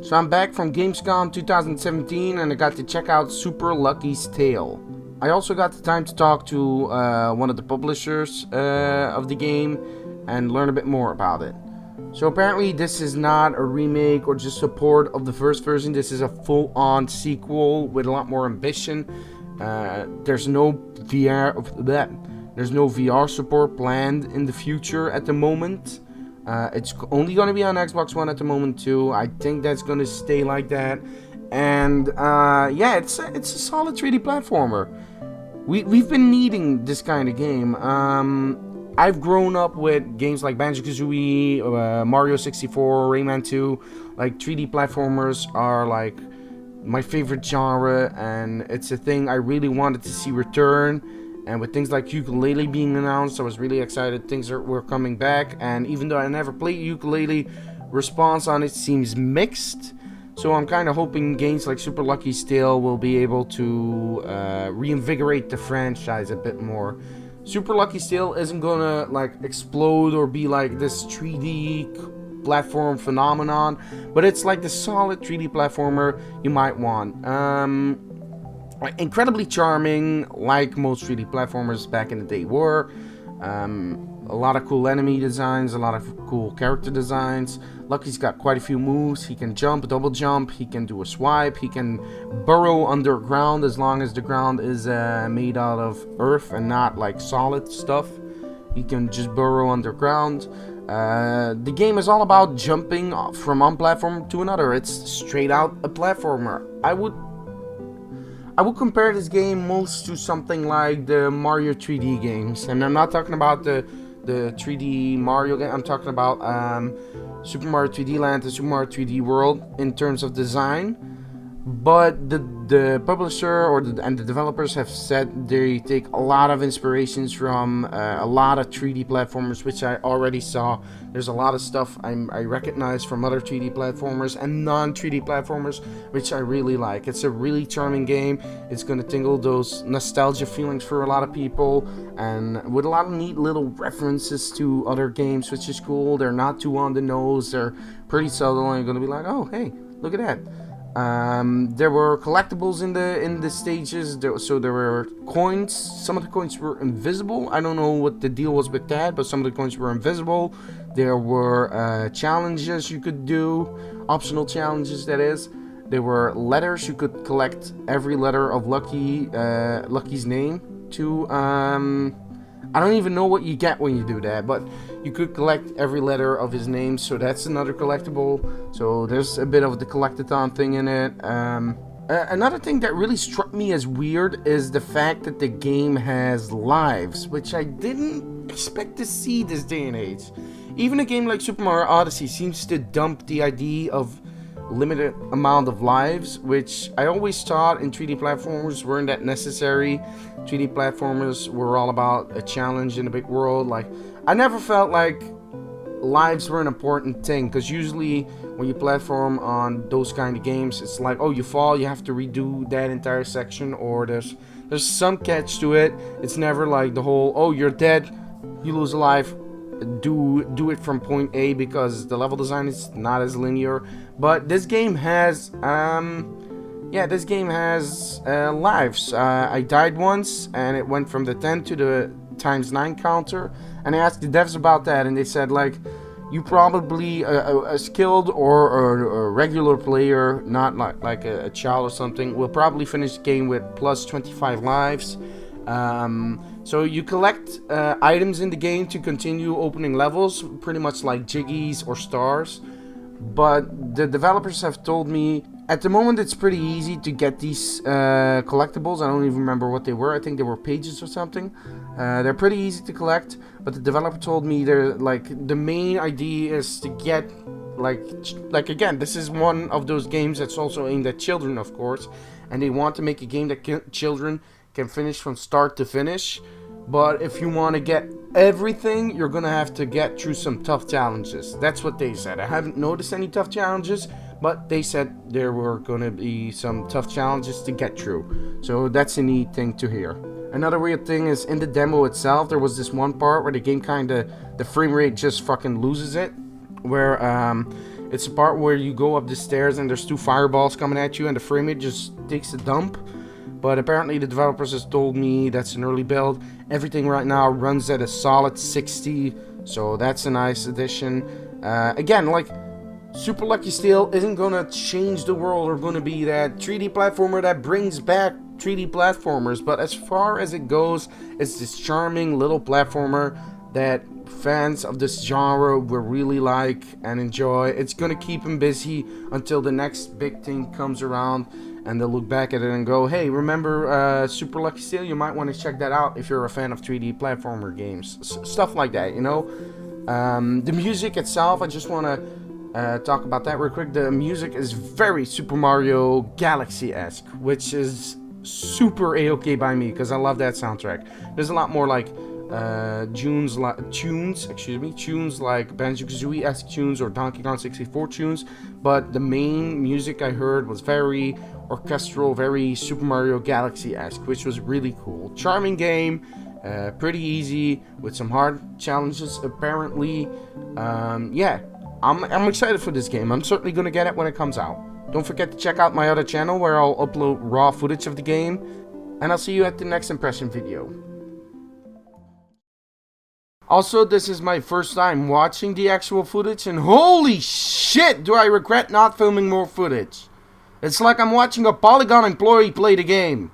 So I'm back from Gamescom 2017 and I got to check out Super Lucky's Tale. I also got the time to talk to one of the publishers of the game and learn a bit more about it. So apparently this is not a remake or just a port of the first version. This is a full-on sequel with a lot more ambition. There's no VR support planned in the future at the moment. It's only going to be on Xbox One at the moment too. I think that's going to stay like that. And yeah, it's a solid 3D platformer. We've been needing this kind of game. I've grown up with games like Banjo-Kazooie, Mario 64, Rayman 2. Like 3D platformers are like my favorite genre, and it's a thing I really wanted to see return. And with things like Ukulele being announced, I was really excited things were coming back. And even though I never played Ukulele, response on it seems mixed. So I'm kind of hoping games like Super Lucky's Tale will be able to reinvigorate the franchise a bit more. Super Lucky's Tale isn't gonna like explode or be like this 3D platform phenomenon, but it's like the solid 3D platformer you might want. Incredibly charming, like most 3D platformers back in the day were. A lot of cool enemy designs, a lot of cool character designs. Lucky's got quite a few moves. He can jump, double jump, he can do a swipe, he can burrow underground as long as the ground is made out of earth and not like solid stuff. He can just burrow underground. The game is all about jumping from one platform to another. It's straight out a platformer. I would compare this game most to something like the Mario 3D games. And I'm not talking about the 3D Mario game. I'm talking about Super Mario 3D Land and Super Mario 3D World in terms of design. But the publisher and the developers have said they take a lot of inspirations from a lot of 3D platformers, which I already saw. There's a lot of stuff I recognize from other 3D platformers and non-3D platformers, which I really like. It's a really charming game. It's going to tingle those nostalgia feelings for a lot of people, and with a lot of neat little references to other games, which is cool. They're not too on the nose. They're pretty subtle, and you're going to be like, oh, hey, look at that. There were collectibles in the stages, so there were coins. Some of the coins were invisible. I don't know what the deal was with that, but some of the coins were invisible. There were challenges you could do, optional challenges that is. There were letters. You could collect every letter of Lucky's name to I don't even know what you get when you do that, but you could collect every letter of his name, so that's another collectible. So there's a bit of the collectathon thing in it. Another thing that really struck me as weird is the fact that the game has lives, which I didn't expect to see this day and age. Even a game like Super Mario Odyssey seems to dump the idea of limited amount of lives, which I always thought in 3D platformers weren't that necessary. 3D platformers were all about a challenge in a big world. Like, I never felt like lives were an important thing, because usually when you platform on those kind of games, it's like, oh, you fall, you have to redo that entire section, or there's some catch to it. It's never like the whole, oh, you're dead, you lose a life, do it from point A, because the level design is not as linear. But this game has lives. I died once and it went from the 10 to the ×9 counter, and I asked the devs about that, and they said, like, you probably a skilled or a regular player, not like a child or something, will probably finish the game with plus 25 lives. So you collect items in the game to continue opening levels, pretty much like Jiggies or stars. But the developers have told me at the moment it's pretty easy to get these collectibles. I don't even remember what they were. I think they were pages or something. They're pretty easy to collect, but the developer told me they're like, the main idea is to get like again, this is one of those games that's also aimed at children, of course, and they want to make a game that children can finish from start to finish. But if you want to get everything, you're gonna have to get through some tough challenges. That's what they said. I haven't noticed any tough challenges, but they said there were gonna be some tough challenges to get through. So that's a neat thing to hear. Another weird thing is in the demo itself, there was this one part where the game the frame rate just fucking loses it. Where It's a part where you go up the stairs and there's 2 fireballs coming at you and the frame rate just takes a dump. But apparently the developers has told me that's an early build. Everything right now runs at a solid 60, so that's a nice addition. Again, like, Super Lucky Steel isn't gonna change the world or gonna be that 3D platformer that brings back 3D platformers, but as far as it goes, it's this charming little platformer that fans of this genre will really like and enjoy. It's gonna keep them busy until the next big thing comes around, and they'll look back at it and go, hey, remember Super Lucky Steel? You might want to check that out if you're a fan of 3D platformer games. Stuff like that, you know? The music itself, I just want to talk about that real quick. The music is very Super Mario Galaxy-esque, which is super A-okay by me, because I love that soundtrack. There's a lot more like tunes like Banjo-Kazooie-esque tunes or Donkey Kong 64 tunes, but the main music I heard was very orchestral, very Super Mario Galaxy-esque, which was really cool. Charming game, pretty easy with some hard challenges apparently. Yeah, I'm excited for this game. I'm certainly gonna get it when it comes out. Don't forget to check out my other channel where I'll upload raw footage of the game, and I'll see you at the next impression video. Also, this is my first time watching the actual footage, and holy shit, do I regret not filming more footage. It's like I'm watching a Polygon employee play the game.